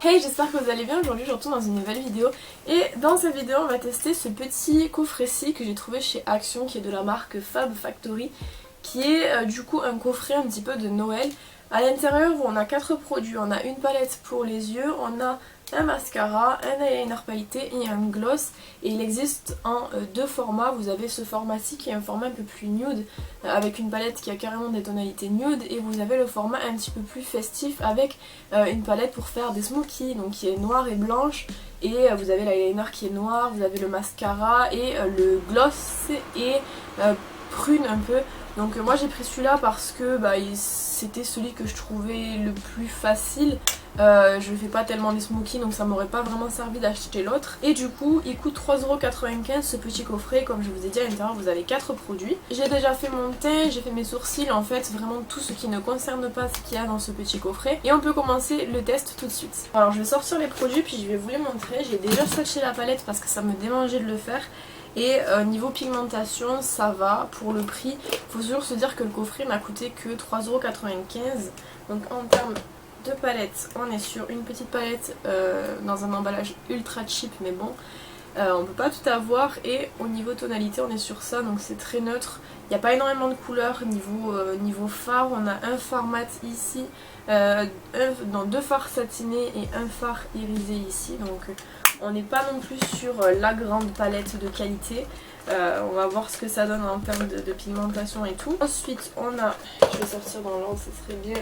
Hey, j'espère que vous allez bien. Aujourd'hui je retourne dans une nouvelle vidéo et dans cette vidéo on va tester ce petit coffret-ci que j'ai trouvé chez Action, qui est de la marque Fab Factory, qui est du coup un coffret un petit peu de Noël. À l'intérieur on a 4 produits, on a une palette pour les yeux, on a un mascara, un eyeliner pailleté et un gloss, et il existe en deux formats. Vous avez ce format-ci qui est un format un peu plus nude avec une palette qui a carrément des tonalités nude, et vous avez le format un petit peu plus festif avec une palette pour faire des smokies, donc qui est noire et blanche, et vous avez l'eyeliner qui est noir, vous avez le mascara et le gloss est prune un peu. Donc moi j'ai pris celui-là parce que c'était celui que je trouvais le plus facile. Je fais pas tellement des smokies, donc ça m'aurait pas vraiment servi d'acheter l'autre. Et du coup il coûte 3,95€ ce petit coffret. Comme je vous ai dit, à l'intérieur vous avez 4 produits. J'ai déjà fait mon teint, j'ai fait mes sourcils, en fait vraiment tout ce qui ne concerne pas ce qu'il y a dans ce petit coffret. Et on peut commencer le test tout de suite. Alors je vais sortir les produits puis je vais vous les montrer. J'ai déjà swatché la palette parce que ça me démangeait de le faire. Et niveau pigmentation ça va pour le prix. Il faut toujours se dire que le coffret m'a coûté que 3,95€. Donc en termes de palette, on est sur une petite palette dans un emballage ultra cheap, mais bon, on peut pas tout avoir. Et au niveau tonalité on est sur ça, donc c'est très neutre. Il n'y a pas énormément de couleurs. Niveau fard, on a un fard mat ici, deux fards satinés et un fard irisé ici. Donc on n'est pas non plus sur la grande palette de qualité. On va voir ce que ça donne en termes de pigmentation et tout. Ensuite on a, je vais sortir dans l'ordre, ce serait bien,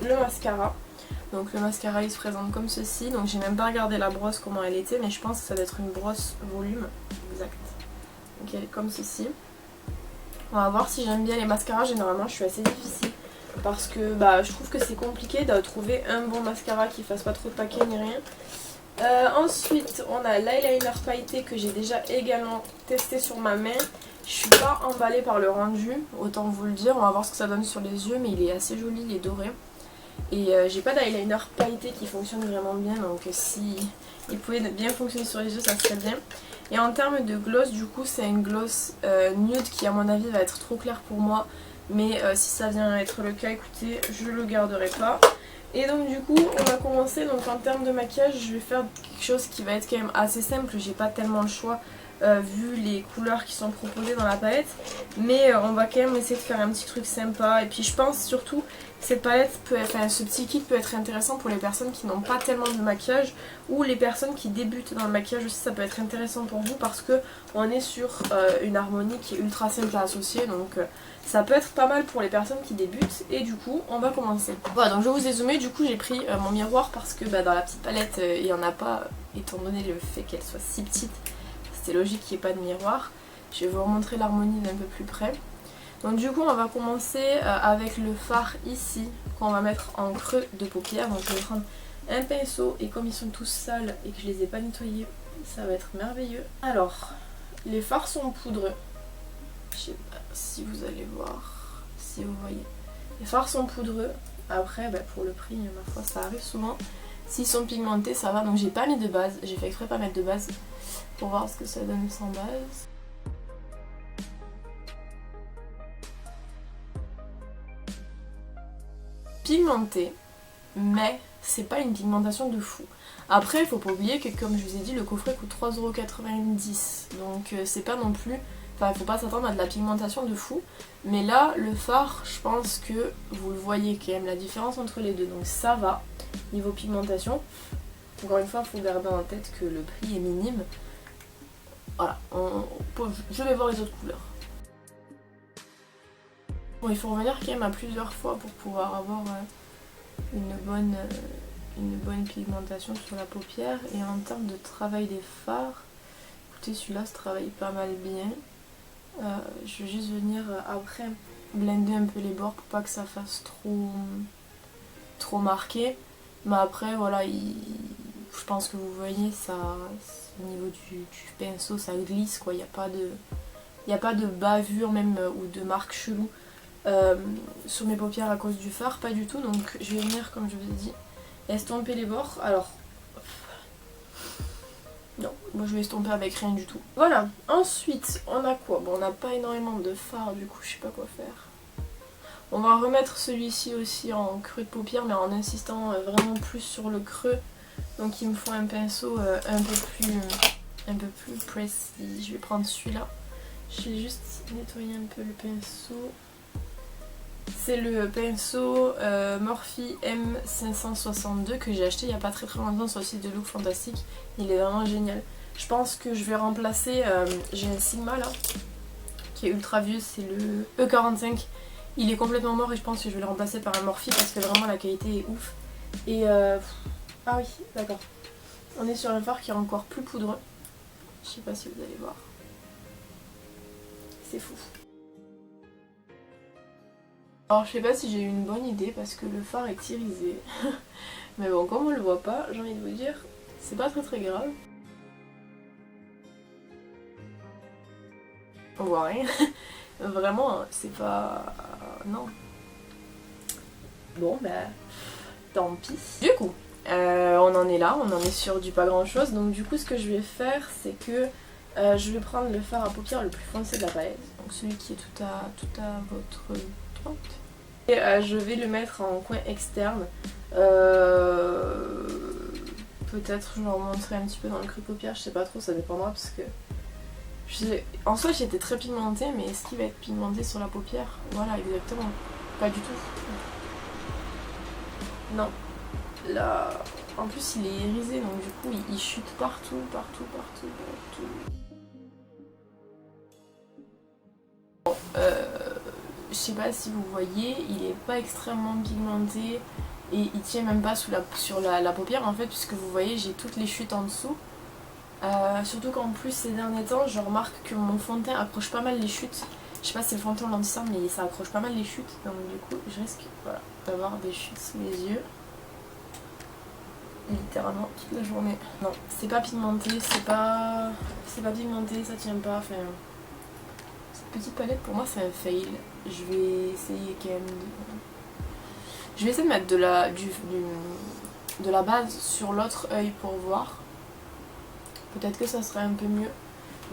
le mascara. Donc le mascara il se présente comme ceci. Donc j'ai même pas regardé la brosse comment elle était, mais je pense que ça doit être une brosse volume exact. Donc elle est comme ceci. On va voir si j'aime bien les mascaras. Généralement je suis assez difficile parce que je trouve que c'est compliqué de trouver un bon mascara qui fasse pas trop de paquets ni rien. Ensuite on a l'eyeliner pailleté que j'ai déjà également testé sur ma main. Je suis pas emballée par le rendu, autant vous le dire. On va voir ce que ça donne sur les yeux, mais il est assez joli, il est doré. Et j'ai pas d'eyeliner pailleté qui fonctionne vraiment bien, donc si il pouvait bien fonctionner sur les yeux ça serait bien. Et en termes de gloss, du coup c'est une gloss nude qui à mon avis va être trop clair pour moi, mais si ça vient à être le cas, écoutez, je le garderai pas. Et donc du coup on va commencer. Donc en termes de maquillage je vais faire quelque chose qui va être quand même assez simple, j'ai pas tellement le choix vu les couleurs qui sont proposées dans la palette, mais on va quand même essayer de faire un petit truc sympa. Et puis je pense surtout cette palette ce petit kit peut être intéressant pour les personnes qui n'ont pas tellement de maquillage, ou les personnes qui débutent dans le maquillage aussi. Ça peut être intéressant pour vous parce que on est sur une harmonie qui est ultra simple à associer, donc ça peut être pas mal pour les personnes qui débutent. Et du coup on va commencer. Voilà, donc je vous ai zoomé. Du coup j'ai pris mon miroir parce que dans la petite palette il n'y en a pas, étant donné le fait qu'elle soit si petite. C'est logique qu'il n'y ait pas de miroir. Je vais vous remontrer l'harmonie d'un peu plus près. Donc du coup on va commencer avec le fard ici qu'on va mettre en creux de paupière. Donc je vais prendre un pinceau, et comme ils sont tous sales et que je les ai pas nettoyés, ça va être merveilleux. Alors les fards sont poudreux. Je sais pas si vous allez voir, si vous voyez. Les fards sont poudreux. Après pour le prix, ma foi, ça arrive souvent. S'ils sont pigmentés ça va. Donc j'ai pas mis de base, j'ai fait exprès de pas mettre de base pour voir ce que ça donne sans base. Pigmenté, mais c'est pas une pigmentation de fou. Après il faut pas oublier que, comme je vous ai dit, le coffret coûte 3,90€, donc c'est pas non plus, il faut pas s'attendre à de la pigmentation de fou. Mais là le fard, je pense que vous le voyez quand même la différence entre les deux, donc ça va niveau pigmentation. Encore une fois il faut garder en tête que le prix est minime. Voilà, je vais voir les autres couleurs. Bon, il faut revenir quand même à plusieurs fois pour pouvoir avoir une bonne pigmentation sur la paupière. Et en termes de travail des fards, écoutez, celui-là se travaille pas mal bien. Je vais juste venir après blender un peu les bords pour pas que ça fasse trop marqué. Mais après voilà, je pense que vous voyez ça, au niveau du pinceau ça glisse quoi, il n'y a pas de bavure même ou de marque chelou sur mes paupières à cause du fard, pas du tout. Donc je vais venir, comme je vous ai dit, estomper les bords. Alors non, moi je vais estomper avec rien du tout. Voilà, ensuite on a quoi? Bon, on n'a pas énormément de fard, du coup je sais pas quoi faire. On va remettre celui-ci aussi en creux de paupière, mais en insistant vraiment plus sur le creux Donc il me faut un pinceau un peu plus précis. Je vais prendre celui-là. Je vais juste nettoyer un peu le pinceau. C'est le pinceau Morphe M562 que j'ai acheté il n'y a pas très longtemps sur le site de Look Fantastic. Il est vraiment génial. Je pense que je vais remplacer, j'ai un Sigma là, qui est ultra vieux, c'est le E45. Il est complètement mort et je pense que je vais le remplacer par un Morphe parce que vraiment la qualité est ouf. Et ah oui, d'accord. On est sur un fard qui est encore plus poudreux. Je sais pas si vous allez voir. C'est fou. Alors je sais pas si j'ai eu une bonne idée parce que le fard est irisé. Mais bon, comme on le voit pas, j'ai envie de vous dire, c'est pas très grave. On voit rien. Vraiment, c'est pas... Non. Bon, bah... Tant pis. Du coup, on en est là, on en est sur du pas grand chose. Donc du coup, ce que je vais faire, c'est que je vais prendre le fard à paupières le plus foncé de la palette. Donc celui qui est tout à votre droite. Et je vais le mettre en coin externe. Peut-être je vais en montrer un petit peu dans le creux paupière, je sais pas trop, ça dépendra parce que... En soi j'étais très pigmentée, mais est-ce qu'il va être pigmenté sur la paupière? Voilà, exactement. Pas du tout. Non. Là... En plus il est irisé, donc du coup il chute partout. Bon, je sais pas si vous voyez, il est pas extrêmement pigmenté et il tient même pas sur la paupière en fait, puisque vous voyez j'ai toutes les chutes en dessous. Surtout qu'en plus ces derniers temps je remarque que mon fond de teint accroche pas mal les chutes. Je sais pas si c'est le fond de teint blanchissant mais ça accroche pas mal les chutes, donc du coup je risque voilà, d'avoir des chutes sous les yeux. Littéralement toute la journée. Non, c'est pas pigmenté, c'est pas pigmenté, ça tient pas, enfin... Cette petite palette pour moi c'est un fail. Je vais essayer quand même de... Je vais essayer de mettre de la base sur l'autre œil pour voir. Peut-être que ça serait un peu mieux.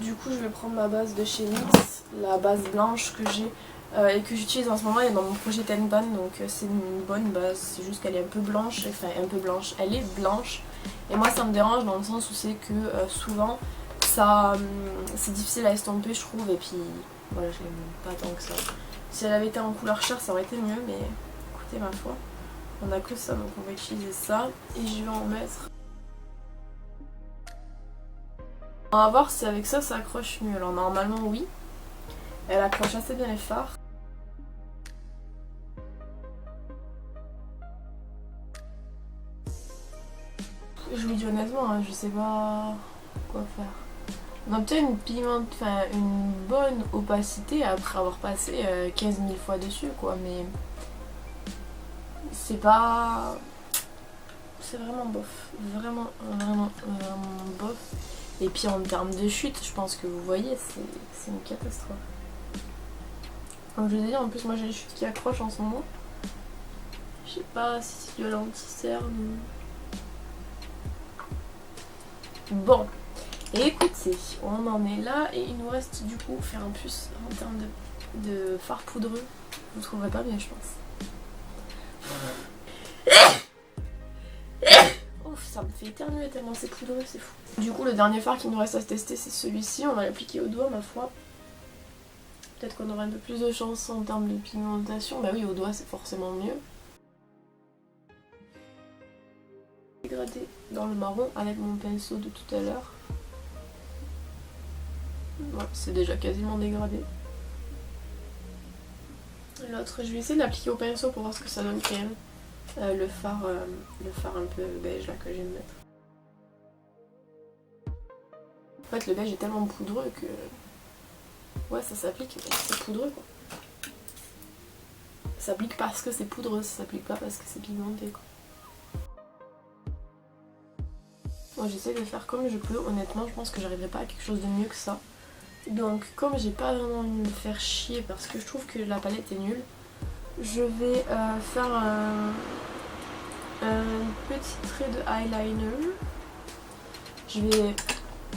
Du coup je vais prendre ma base de chez NYX, la base blanche que j'ai et que j'utilise en ce moment, elle est dans mon projet Ten Ban, donc c'est une bonne base, c'est juste qu'elle est un peu blanche, enfin un peu blanche, elle est blanche et moi ça me dérange dans le sens où c'est que souvent ça c'est difficile à estomper je trouve, et puis voilà, je l'aime pas tant que ça. Si elle avait été en couleur chair ça aurait été mieux, mais écoutez ma foi, on a que ça donc on va utiliser ça et je vais en mettre. On va voir si avec ça ça accroche mieux. Alors normalement oui, elle accroche assez bien les fards. Je vous dis honnêtement, hein, je sais pas quoi faire. On obtient une bonne opacité après avoir passé 15 000 fois dessus quoi, mais c'est pas... C'est vraiment bof, vraiment bof. Et puis en termes de chute, je pense que vous voyez, c'est une catastrophe. Comme je vous ai dit, en plus moi j'ai les chutes qui accrochent en ce moment. Je sais pas si c'est du anti-cerne ou... Bon, et écoutez, on en est là et il nous reste du coup faire un plus en termes de fard poudreux. Vous trouverez pas bien je pense. Ouf, ça me fait éternuer tellement c'est poudreux, c'est fou. Du coup le dernier fard qu'il nous reste à tester c'est celui-ci, on va l'appliquer au doigt ma foi. Peut-être qu'on aura un peu plus de chance en termes de pigmentation. Bah oui, au doigt c'est forcément mieux. Dégradé dans le marron avec mon pinceau de tout à l'heure. Ouais, c'est déjà quasiment dégradé. L'autre, je vais essayer de l'appliquer au pinceau pour voir ce que ça donne quand même. Le fard un peu beige là que je viens de mettre. En fait le beige est tellement poudreux que... Ouais, ça s'applique, mais c'est poudreux quoi. Ça s'applique parce que c'est poudreux, ça s'applique pas parce que c'est pigmenté quoi. Moi j'essaie de faire comme je peux, honnêtement je pense que j'arriverai pas à quelque chose de mieux que ça. Donc comme j'ai pas vraiment envie de me faire chier parce que je trouve que la palette est nulle, je vais faire un petit trait de eyeliner. Je vais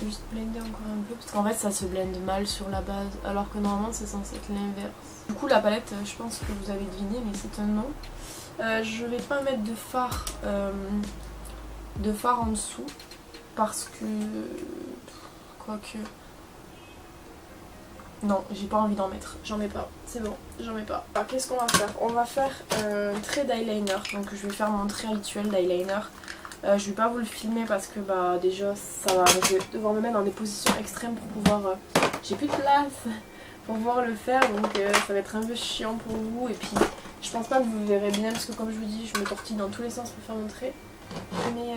juste blender encore un peu parce qu'en fait ça se blende mal sur la base alors que normalement c'est censé être l'inverse. Du coup la palette je pense que vous avez deviné mais c'est un non. Je vais pas mettre de fard de fard en dessous parce que... quoique... Non, j'ai pas envie d'en mettre, j'en mets pas, c'est bon, j'en mets pas. Alors qu'est-ce qu'on va faire? On va faire un trait d'eyeliner, donc je vais faire mon trait rituel d'eyeliner. Je vais pas vous le filmer parce que bah déjà ça va, je vais devoir me mettre dans des positions extrêmes pour pouvoir... j'ai plus de place pour pouvoir le faire, donc ça va être un peu chiant pour vous. Et puis je pense pas que vous le verrez bien parce que comme je vous dis, je me tortille dans tous les sens pour faire mon trait. Mais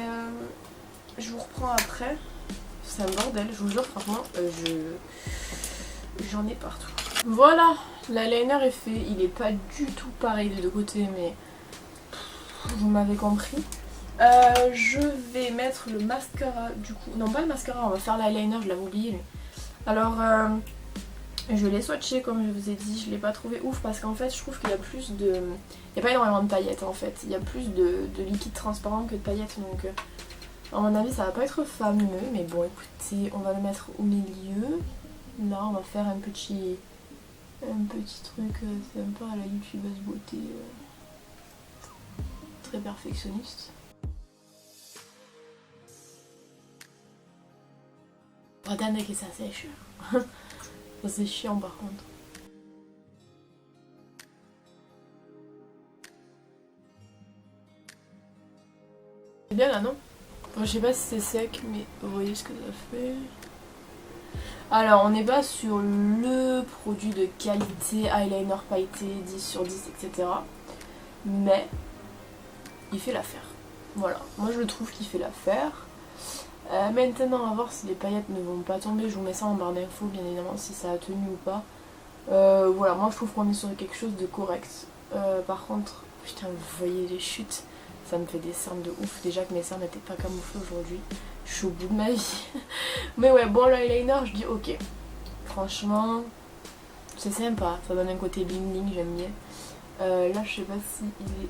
je vous reprends après, c'est un bordel, je vous jure franchement, j'en ai partout. Voilà, l'eyeliner est fait, il est pas du tout pareil des deux côtés mais vous m'avez compris. Je vais mettre le mascara du coup, non pas le mascara, on va faire l'eyeliner, je l'avais oublié mais... Alors je l'ai swatché comme je vous ai dit, je l'ai pas trouvé ouf parce qu'en fait je trouve qu'il y a plus de... Il n'y a pas énormément de paillettes en fait, il y a plus de liquide transparent que de paillettes donc à mon avis ça va pas être fameux mais bon écoutez, on va le mettre au milieu. Là on va faire un petit truc sympa à la youtubeuse beauté très perfectionniste. Attendez que ça sèche. Ça c'est chiant par contre. C'est bien là non? Enfin, je sais pas si c'est sec mais vous voyez ce que ça fait. Alors on n'est pas sur le produit de qualité eyeliner pailleté 10 sur 10 etc. Mais il fait l'affaire. Voilà, moi je le trouve qu'il fait l'affaire. Maintenant on va voir si les paillettes ne vont pas tomber, je vous mets ça en barre d'infos bien évidemment si ça a tenu ou pas. Voilà, moi je trouve qu'on est sur quelque chose de correct. Par contre, putain vous voyez les chutes, ça me fait des cernes de ouf, déjà que mes cernes n'étaient pas camouflées aujourd'hui. Je suis au bout de ma vie. Mais ouais, bon l'eyeliner je dis ok. Franchement, c'est sympa, ça donne un côté bling bling, j'aime bien. Là je sais pas si il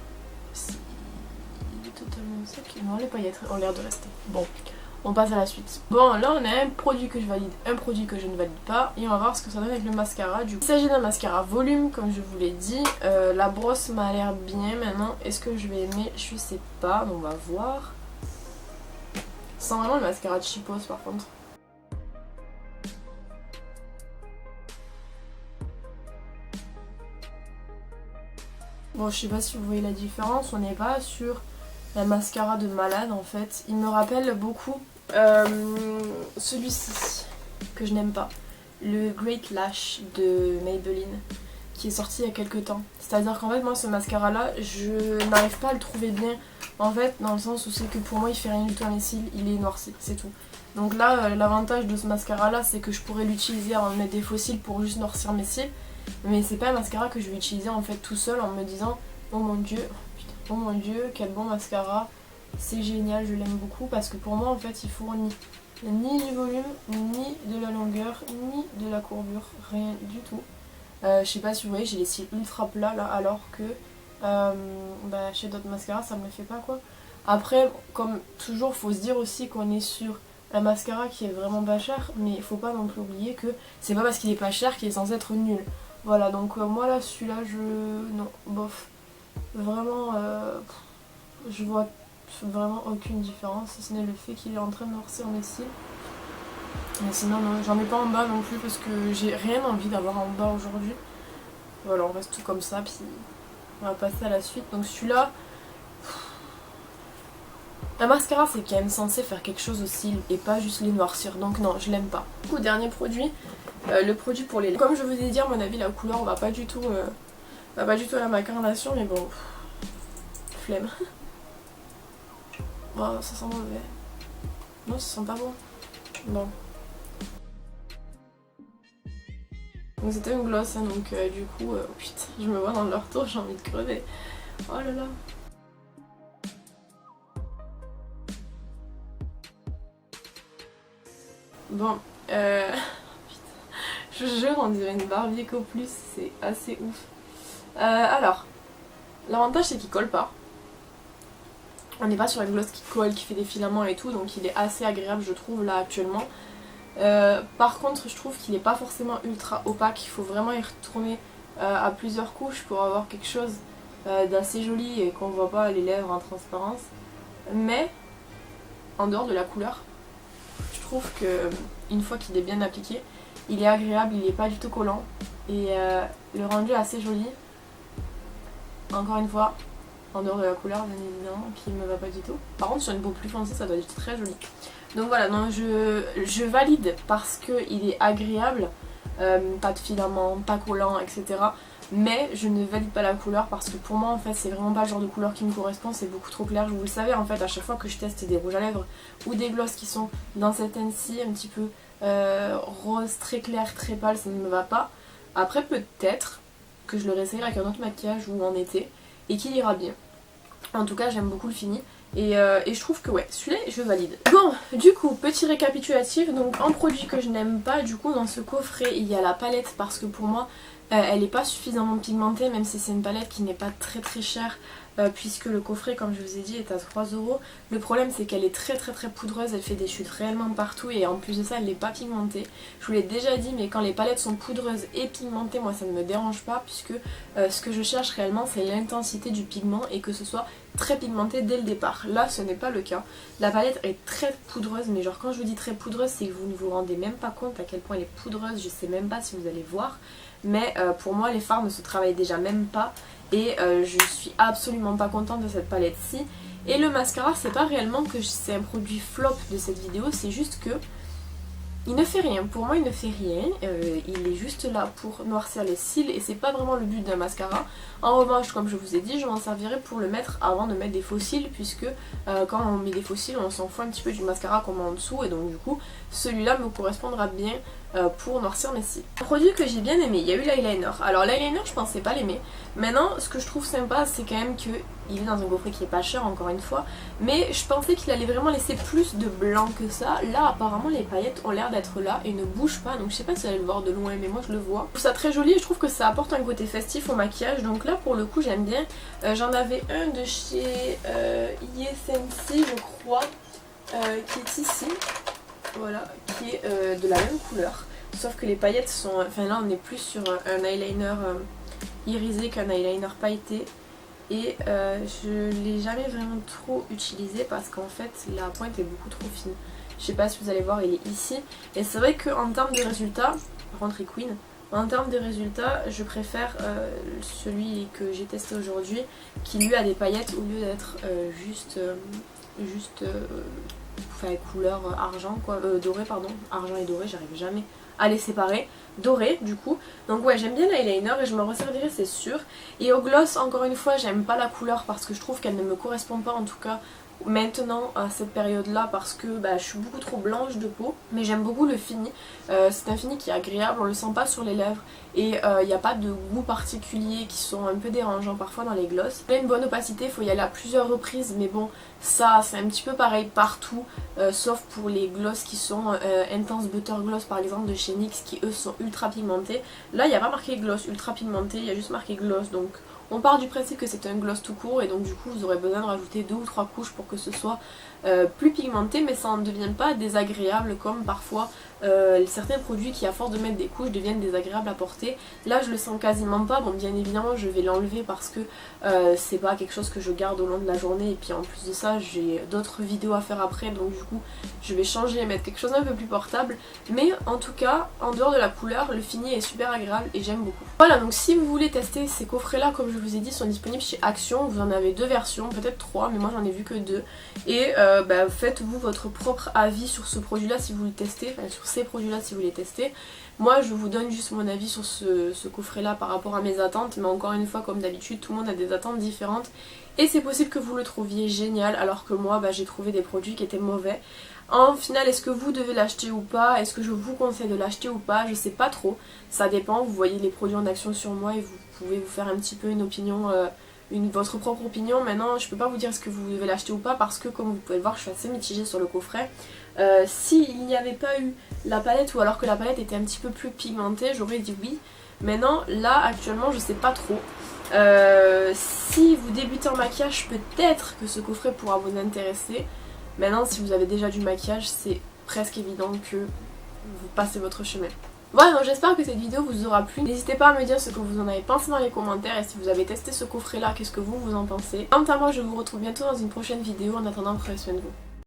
est totalement sec. Non, les paillettes ont l'air de rester. Bon, on passe à la suite. Bon, là on a un produit que je valide, un produit que je ne valide pas. Et on va voir ce que ça donne avec le mascara. Du coup, il s'agit d'un mascara volume, comme je vous l'ai dit. La brosse m'a l'air bien maintenant. Est-ce que je vais aimer? Je sais pas, on va voir. Sans vraiment le mascara de Cheapos par contre. Bon, je sais pas si vous voyez la différence, on n'est pas sur un mascara de malade en fait. Il me rappelle beaucoup celui-ci que je n'aime pas, le Great Lash de Maybelline qui est sorti il y a quelques temps. C'est-à-dire qu'en fait moi ce mascara là je n'arrive pas à le trouver bien en fait, dans le sens où c'est que pour moi il fait rien du tout à mes cils, il est noirci, c'est tout. Donc là l'avantage de ce mascara là c'est que je pourrais l'utiliser avant de mettre des faux cils pour juste noircir mes cils. Mais c'est pas un mascara que je vais utiliser en fait tout seul en me disant oh mon dieu, oh mon dieu quel bon mascara, c'est génial, je l'aime beaucoup. Parce que pour moi en fait il fournit ni du volume, ni de la longueur, ni de la courbure, rien du tout. Je sais pas si vous voyez, j'ai les cils ultra plats là alors que chez d'autres mascaras ça me le fait pas quoi. Après comme toujours faut se dire aussi qu'on est sur un mascara qui est vraiment pas cher, mais il faut pas non plus oublier que c'est pas parce qu'il est pas cher qu'il est censé être nul. Voilà, donc moi là celui-là non, bof. Vraiment je vois vraiment aucune différence, si ce n'est le fait qu'il est en train de noircir mes cils. Mais sinon non, j'en ai pas en bas non plus parce que j'ai rien envie d'avoir en bas aujourd'hui. Voilà, on reste tout comme ça, puis on va passer à la suite. Donc celui-là, un mascara c'est quand même censé faire quelque chose aux cils et pas juste les noircir, donc non, je l'aime pas. Du coup, dernier produit, le produit pour les lèvres. Comme je vous ai dit, à mon avis la couleur va pas du tout à ma carnation, mais bon, flemme. Oh, ça sent mauvais. Non, ça sent pas bon. Bon. Donc c'était une gloss, hein, donc du coup, putain, je me vois dans leur tour, j'ai envie de crever. Oh là là. Bon, putain, je jure, on dirait une Barbie qu'au plus, c'est assez ouf. Alors, l'avantage c'est qu'il colle pas. On n'est pas sur une gloss qui colle, qui fait des filaments et tout, donc il est assez agréable je trouve là actuellement. Par contre je trouve qu'il n'est pas forcément ultra opaque, il faut vraiment y retourner à plusieurs couches pour avoir quelque chose d'assez joli et qu'on voit pas les lèvres en transparence. Mais en dehors de la couleur, je trouve que une fois qu'il est bien appliqué, il est agréable, il n'est pas du tout collant et le rendu est assez joli. Encore une fois, en dehors de la couleur bien évidemment qui me va pas du tout. Par contre sur une peau plus foncée ça doit être très joli. Donc voilà, donc je valide parce qu'il est agréable, pas de filament, pas collant, etc. Mais je ne valide pas la couleur parce que pour moi en fait c'est vraiment pas le genre de couleur qui me correspond, c'est beaucoup trop clair. Vous le savez en fait, à chaque fois que je teste des rouges à lèvres ou des glosses qui sont dans cette teinte-ci un petit peu rose, très clair, très pâle, ça ne me va pas. Après peut-être que je le réessayerai avec un autre maquillage ou en été et qu'il ira bien. En tout cas j'aime beaucoup le fini. Et je trouve que ouais, celui-là je valide. Bon, du coup, petit récapitulatif. Donc en produit que je n'aime pas, du coup dans ce coffret il y a la palette parce que pour moi elle n'est pas suffisamment pigmentée, même si c'est une palette qui n'est pas très très chère puisque le coffret comme je vous ai dit est à 3 €. Le problème c'est qu'elle est très poudreuse, elle fait des chutes réellement partout et en plus de ça elle n'est pas pigmentée. Je vous l'ai déjà dit, mais quand les palettes sont poudreuses et pigmentées, moi ça ne me dérange pas puisque ce que je cherche réellement c'est l'intensité du pigment et que ce soit très pigmenté dès le départ. Là ce n'est pas le cas. La palette est très poudreuse, mais genre quand je vous dis très poudreuse c'est que vous ne vous rendez même pas compte à quel point elle est poudreuse, je sais même pas si vous allez voir. Mais pour moi les fards ne se travaillent déjà même pas et je suis absolument pas contente de cette palette ci. Et le mascara c'est pas réellement que c'est un produit flop de cette vidéo, c'est juste que il ne fait rien, pour moi il ne fait rien, il est juste là pour noircir les cils et c'est pas vraiment le but d'un mascara. En revanche comme je vous ai dit je m'en servirai pour le mettre avant de mettre des faux cils puisque quand on met des faux cils on s'en fout un petit peu du mascara qu'on met en dessous et donc du coup celui-là me correspondra bien pour noircir mes cils. Un produit que j'ai bien aimé, il y a eu l'eyeliner. Alors l'eyeliner je pensais pas l'aimer. Maintenant ce que je trouve sympa c'est quand même qu'il est dans un coffret qui est pas cher encore une fois, mais je pensais qu'il allait vraiment laisser plus de blanc que ça. Là apparemment les paillettes ont l'air d'être là et ne bougent pas, donc je sais pas si vous allez le voir de loin mais moi je le vois. Je trouve ça très joli et je trouve que ça apporte un côté festif au maquillage, donc là pour le coup j'aime bien. J'en avais un de chez ISNC je crois qui est ici, voilà, qui est de la même couleur, sauf que les paillettes sont, enfin là on est plus sur un eyeliner irisé qu'un eyeliner pailleté. Et je l'ai jamais vraiment trop utilisé parce qu'en fait la pointe est beaucoup trop fine. Je sais pas si vous allez voir, il est ici. Et c'est vrai qu'en termes de résultats, par contre Queen, en termes de résultats je préfère celui que j'ai testé aujourd'hui qui lui a des paillettes au lieu d'être juste enfin, couleur argent quoi, doré pardon, argent et doré, j'arrive jamais à les séparer, doré du coup. Donc ouais j'aime bien l'eyeliner et je me resservirai c'est sûr. Et au gloss encore une fois j'aime pas la couleur parce que je trouve qu'elle ne me correspond pas en tout cas maintenant à cette période là parce que je suis beaucoup trop blanche de peau, mais j'aime beaucoup le fini. C'est un fini qui est agréable, on le sent pas sur les lèvres et il n'y a pas de goût particulier qui sont un peu dérangeants parfois dans les glosses. Il y a une bonne opacité, il faut y aller à plusieurs reprises, mais bon ça c'est un petit peu pareil partout sauf pour les glosses qui sont Intense Butter Gloss par exemple de chez NYX qui eux sont ultra pigmentés. Là il n'y a pas marqué gloss ultra pigmenté, il y a juste marqué gloss, donc on part du principe que c'est un gloss tout court et donc du coup vous aurez besoin de rajouter 2 ou 3 couches pour que ce soit plus pigmenté, mais ça ne devient pas désagréable comme parfois certains produits qui à force de mettre des couches deviennent désagréables à porter. Là je le sens quasiment pas, bon bien évidemment je vais l'enlever parce que c'est pas quelque chose que je garde au long de la journée et puis en plus de ça j'ai d'autres vidéos à faire après, donc du coup je vais changer et mettre quelque chose un peu plus portable, mais en tout cas en dehors de la couleur le fini est super agréable et j'aime beaucoup. Voilà, donc si vous voulez tester ces coffrets là comme je vous ai dit sont disponibles chez Action, vous en avez 2 versions, peut-être 3 mais moi j'en ai vu que 2 et faites-vous votre propre avis sur ce produit là si vous le testez, enfin sur ces produits là si vous les testez. Moi je vous donne juste mon avis sur ce coffret là par rapport à mes attentes, mais encore une fois comme d'habitude tout le monde a des attentes différentes et c'est possible que vous le trouviez génial alors que moi j'ai trouvé des produits qui étaient mauvais. En final est-ce que vous devez l'acheter ou pas, est-ce que je vous conseille de l'acheter ou pas, je sais pas trop, ça dépend, vous voyez les produits en action sur moi et vous pouvez vous faire un petit peu une opinion, votre propre opinion. Maintenant je peux pas vous dire est-ce que vous devez l'acheter ou pas parce que comme vous pouvez le voir je suis assez mitigée sur le coffret. S'il n'y avait pas eu la palette ou alors que la palette était un petit peu plus pigmentée j'aurais dit oui. Maintenant là actuellement je sais pas trop. Si vous débutez en maquillage peut-être que ce coffret pourra vous intéresser. Maintenant si vous avez déjà du maquillage c'est presque évident que vous passez votre chemin. Voilà, donc j'espère que cette vidéo vous aura plu. N'hésitez pas à me dire ce que vous en avez pensé dans les commentaires et si vous avez testé ce coffret là, qu'est-ce que vous en pensez. Quant à moi, je vous retrouve bientôt dans une prochaine vidéo. En attendant, prenez soin de vous.